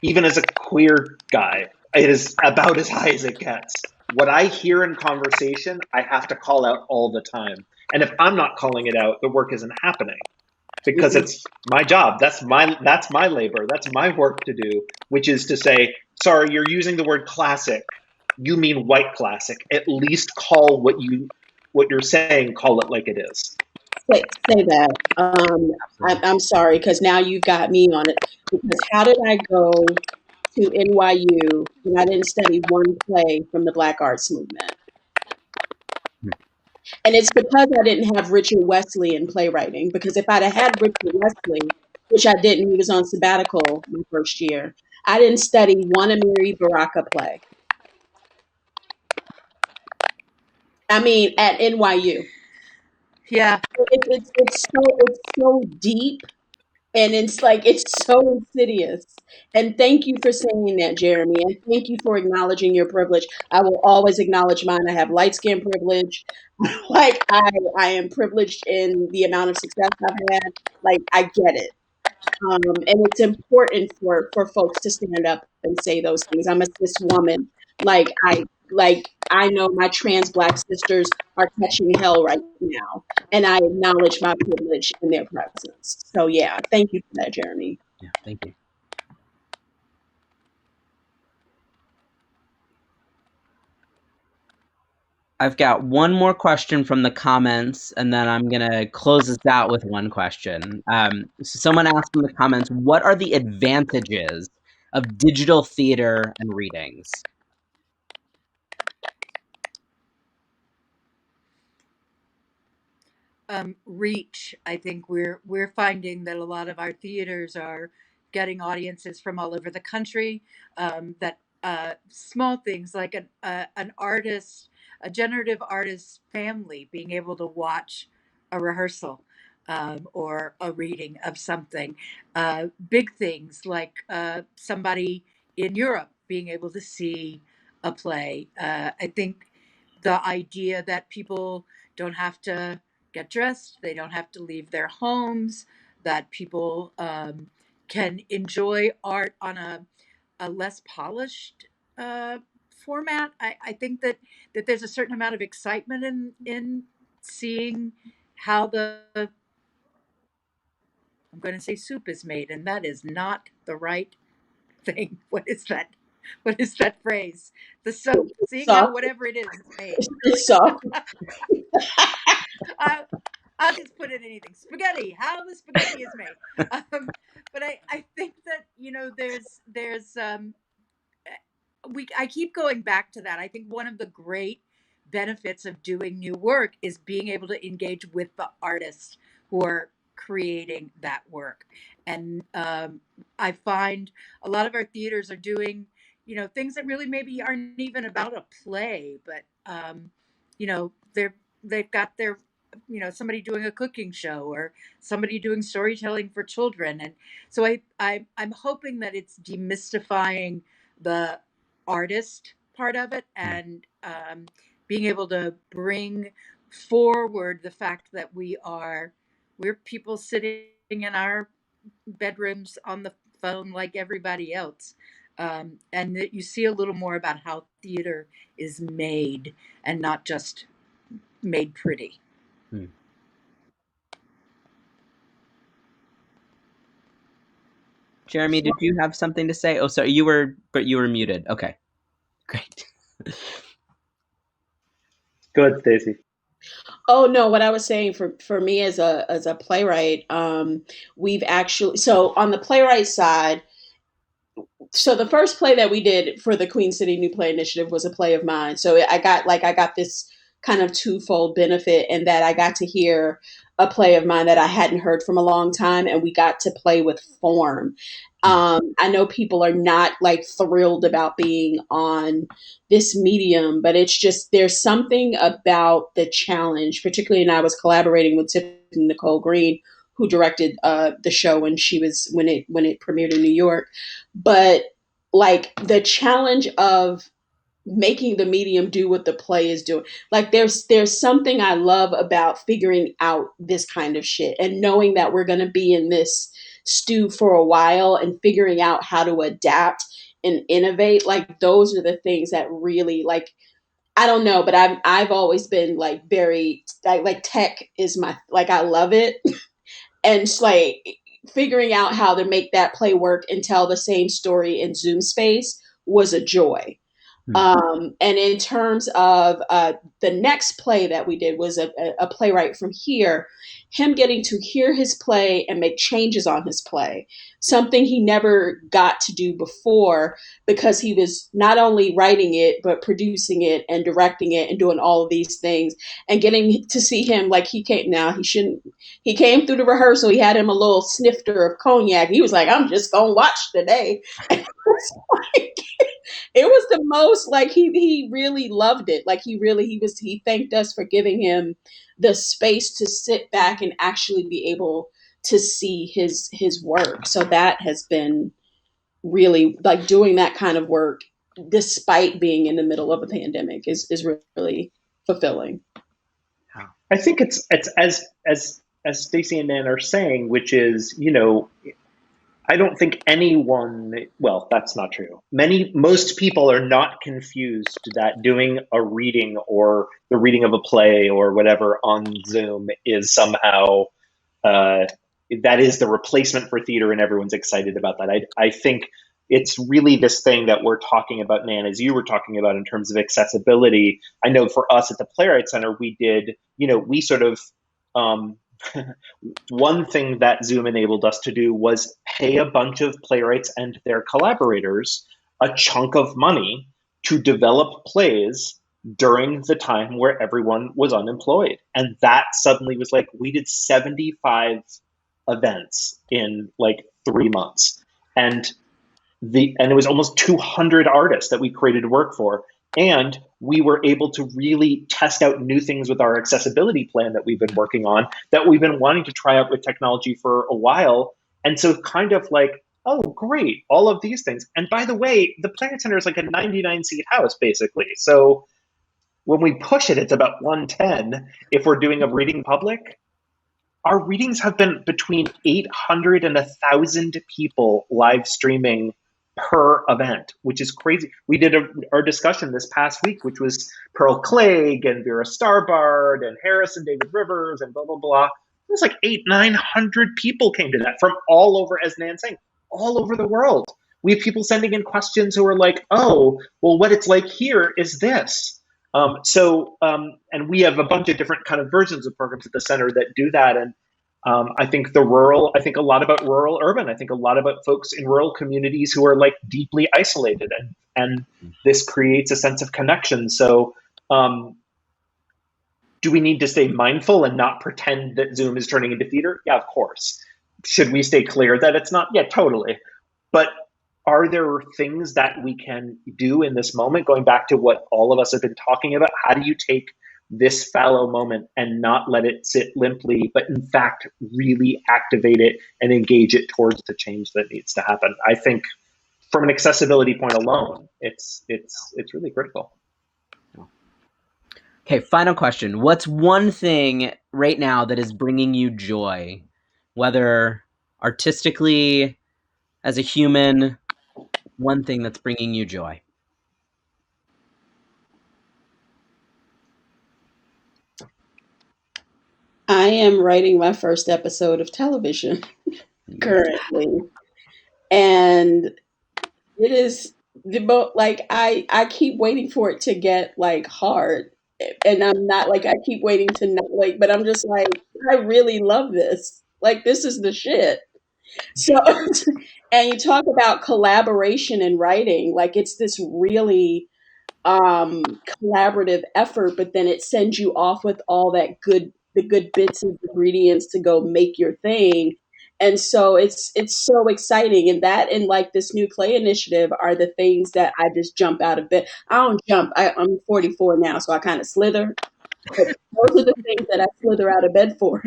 even as a queer guy. It is about as high as it gets. What I hear in conversation, I have to call out all the time. And if I'm not calling it out, the work isn't happening because Mhm. it's my job. That's my labor. That's my work to do, which is to say, sorry, you're using the word classic. You mean white classic. At least call what you're saying, call it like it is. Say that. I'm sorry because now you've got me on it. Because how did I go to NYU and I didn't study one play from the Black Arts Movement? And it's because I didn't have Richard Wesley in playwriting. Because if I'd have had Richard Wesley, which I didn't, he was on sabbatical my first year. I didn't study one Amiri Baraka play. I mean, at NYU. Yeah. It's so deep and it's like it's so insidious. And thank you for saying that, Jeremy, and thank you for acknowledging your privilege. I will always acknowledge mine. I have light skin privilege. Like I am privileged in the amount of success I've had. Like I get it. And it's important for folks to stand up and say those things. I'm a cis woman. Like I know my trans black sisters are catching hell right now, and I acknowledge my privilege in their presence. So yeah, thank you for that, Jeremy. Yeah, thank you. I've got one more question from the comments, and then I'm going to close this out with one question. So someone asked in the comments, what are the advantages of digital theater and readings? Reach. I think we're finding that a lot of our theaters are getting audiences from all over the country. That small things like an artist, a generative artist family being able to watch a rehearsal or a reading of something. Big things like somebody in Europe being able to see a play. I think the idea that people don't have to get dressed, they don't have to leave their homes, that people can enjoy art on a less polished format. I think that there's a certain amount of excitement in seeing how the I'm going to say soup is made, and that is not the right thing. What is that? What is that phrase? The soap. Seeing how So whatever it is made. so I, I'll just put in anything. Spaghetti. How the spaghetti is made. But I think that there's I keep going back to that. I think one of the great benefits of doing new work is being able to engage with the artists who are creating that work. And I find a lot of our theaters are doing, things that really maybe aren't even about a play, but they've got their somebody doing a cooking show or somebody doing storytelling for children. And so I'm hoping that it's demystifying the artist part of it and being able to bring forward the fact that we're people sitting in our bedrooms on the phone like everybody else, and that you see a little more about how theater is made and not just made pretty. Hmm. Jeremy, did you have something to say? Oh, sorry, you were muted. Okay, great. Good, Stacey. Oh no, what I was saying for me as a playwright, we've actually so on the playwright side, so the first play that we did for the Queen City New Play Initiative was a play of mine. So I got this kind of twofold benefit in that I got to hear a play of mine that I hadn't heard from a long time, and we got to play with form. I know people are not like thrilled about being on this medium, but it's just there's something about the challenge, particularly. And I was collaborating with Tiffany Nicole Green, who directed the show when it premiered in New York, but like the challenge of making the medium do what the play is doing. Like there's something I love about figuring out this kind of shit and knowing that we're going to be in this stew for a while and figuring out how to adapt and innovate, like those are the things that really, like, I don't know, but I've always been like very like tech is my, like, I love it. And it's like figuring out how to make that play work and tell the same story in Zoom space was a joy. And in terms of the next play that we did was a playwright from here, him getting to hear his play and make changes on his play, something he never got to do before because he was not only writing it, but producing it and directing it and doing all of these things and getting to see him like he came now, he shouldn't, he came through the rehearsal, he had him a little snifter of cognac. He was like, I'm just going to watch today. It was the most like he really loved it. Like he thanked us for giving him the space to sit back and actually be able to see his work. So that has been really like doing that kind of work despite being in the middle of a pandemic is really fulfilling. I think it's as Stacey and Nan are saying, which is, I don't think anyone, well, that's not true. Most people are not confused that doing a reading or the reading of a play or whatever on Zoom is somehow, that is the replacement for theater and everyone's excited about that. I think it's really this thing that we're talking about, Nan, as you were talking about in terms of accessibility. I know for us at the Playwright Center, we did, we sort of, one thing that Zoom enabled us to do was pay a bunch of playwrights and their collaborators a chunk of money to develop plays during the time where everyone was unemployed. And that suddenly was like, we did 75 events in like 3 months. And it was almost 200 artists that we created work for. And we were able to really test out new things with our accessibility plan that we've been working on, that we've been wanting to try out with technology for a while. And so kind of like, oh, great, all of these things. And by the way, the Planet Center is like a 99-seat house, basically. So when we push it, it's about 110 if we're doing a reading public. Our readings have been between 800 and 1,000 people live streaming per event, which is crazy. We did our discussion this past week, which was Pearl Clegg and Vera Starbard and Harris and David Rivers and blah, blah, blah. It was like 900 people came to that from all over, as Nan's saying, all over the world. We have people sending in questions who are like, oh, well, what it's like here is this. And we have a bunch of different kind of versions of programs at the center that do that. And I think a lot about rural urban. I think a lot about folks in rural communities who are like deeply isolated, and this creates a sense of connection. So do we need to stay mindful and not pretend that Zoom is turning into theater? Yeah, of course. Should we stay clear that it's not? Yeah, totally. But are there things that we can do in this moment, going back to what all of us have been talking about? How do you take this fallow moment and not let it sit limply, but in fact really activate it and engage it towards the change that needs to happen? I think from an accessibility point alone, it's really critical. Okay, final question. What's one thing right now that is bringing you joy, whether artistically, as a human, one thing that's bringing you joy? I am writing my first episode of television currently. And it is the like I keep waiting for it to get like hard. And I'm not like I keep waiting to not like, but I'm just like, I really love this. Like this is the shit. So and you talk about collaboration in writing, like it's this really collaborative effort, but then it sends you off with all the good bits and ingredients to go make your thing. And so it's so exciting. And that and like this new play initiative are the things that I just jump out of bed. I don't jump. I'm 44 now, so I kind of slither. But those are the things that I slither out of bed for.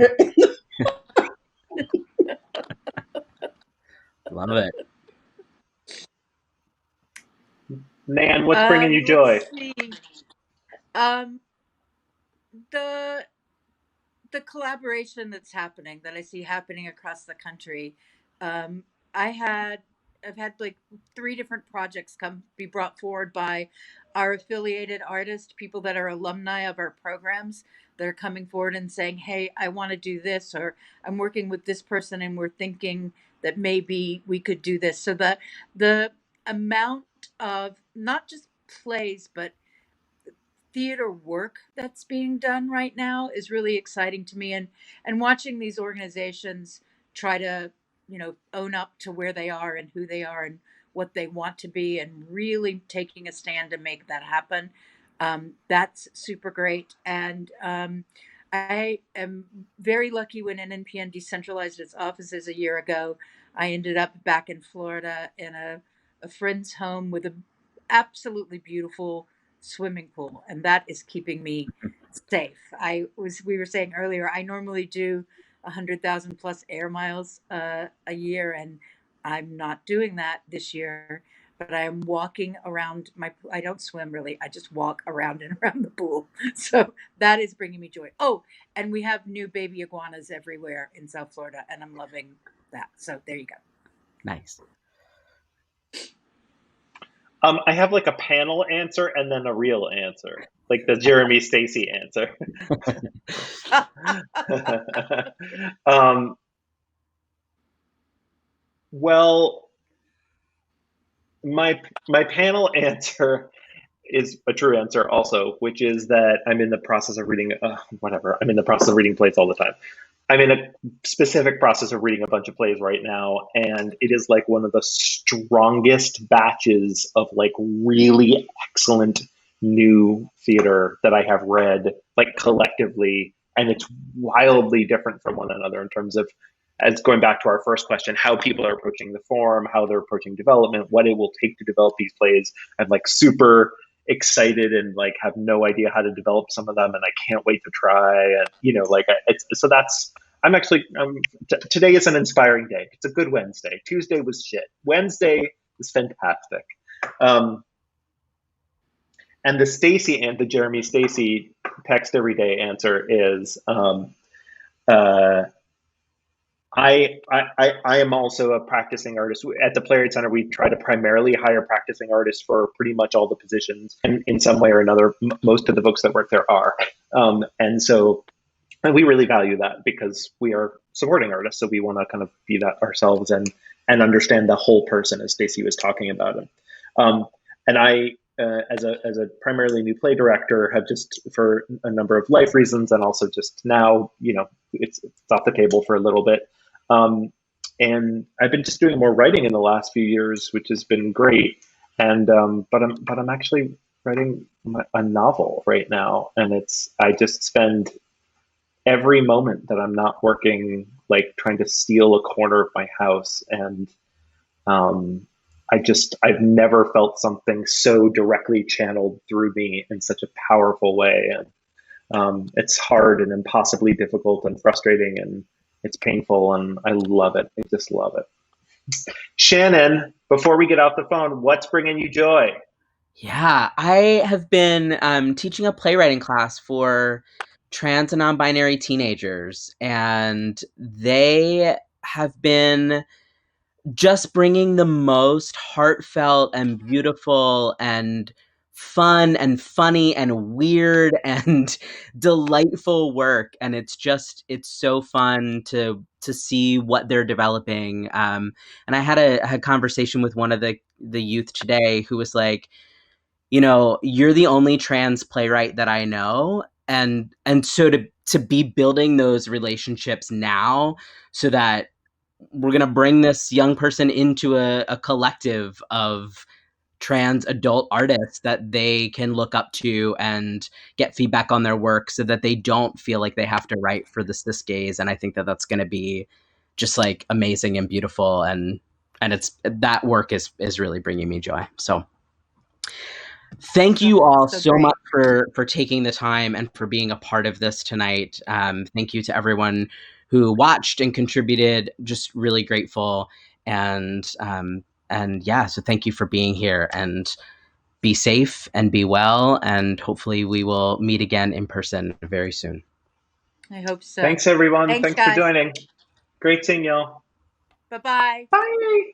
Love it. Nan, what's bringing you joy? Let's see. The collaboration that's happening, that I see happening across the country. I had I've had like 3 different projects be brought forward by our affiliated artists, people that are alumni of our programs that are coming forward and saying, "Hey, I want to do this," or "I'm working with this person and we're thinking that maybe we could do this." So the amount of not just plays but theater work that's being done right now is really exciting to me, and watching these organizations try to, own up to where they are and who they are and what they want to be, and really taking a stand to make that happen. That's super great. And I am very lucky. When NNPN decentralized its offices a year ago, I ended up back in Florida in a friend's home with a absolutely beautiful swimming pool, and that is keeping me safe. We were saying earlier, I normally do 100,000 plus air miles a year, and I'm not doing that this year. But I am walking around I don't swim really. I just walk around and around the pool. So that is bringing me joy. Oh, and we have new baby iguanas everywhere in South Florida, and I'm loving that. So there you go. Nice. I have like a panel answer and then a real answer, like the Jeremy Stacy answer. Well, my panel answer is a true answer also, which is that I'm in the process of reading whatever. I'm in the process of reading plays all the time. I'm in a specific process of reading a bunch of plays right now, and it is like one of the strongest batches of like really excellent new theater that I have read, like collectively, and it's wildly different from one another in terms of, as going back to our first question, how people are approaching the form, how they're approaching development, what it will take to develop these plays. I'm like super excited and like have no idea how to develop some of them, and I can't wait to try. And like it's so that's I'm actually today is an inspiring day. It's a good Wednesday. Tuesday was shit. Wednesday is fantastic. And the Jeremy Stacy text every day answer is I am also a practicing artist. At the Playwright Center, we try to primarily hire practicing artists for pretty much all the positions, and in some way or another, most of the folks that work there are. And we really value that because we are supporting artists, so we want to kind of be that ourselves and understand the whole person, as Stacey was talking about it. And I, as a primarily new play director, have just, for a number of life reasons, and also just now, it's off the table for a little bit. And I've been just doing more writing in the last few years, which has been great. And but I'm actually writing a novel right now, and I just spend every moment that I'm not working, like trying to steal a corner of my house. And I've never felt something so directly channeled through me in such a powerful way. And it's hard and impossibly difficult and frustrating, and it's painful, and I love it. I just love it. Shannon, before we get off the phone, what's bringing you joy? Yeah, I have been teaching a playwriting class for trans and non-binary teenagers, and they have been just bringing the most heartfelt and beautiful and fun and funny and weird and delightful work, and it's so fun to see what they're developing. And I had a conversation with one of the youth today who was like, you're the only trans playwright that I know, and so to be building those relationships now, so that we're going to bring this young person into a collective of trans adult artists that they can look up to and get feedback on their work, so that they don't feel like they have to write for the cis gaze. And I think that that's going to be just like amazing and beautiful, and that work is really bringing me joy. So thank you all so much for taking the time and for being a part of this tonight. Thank you to everyone who watched and contributed. Just really grateful. And yeah, so thank you for being here, and be safe and be well. And hopefully we will meet again in person very soon. I hope so. Thanks, everyone. Thanks for joining. Great seeing y'all. Bye-bye. Bye.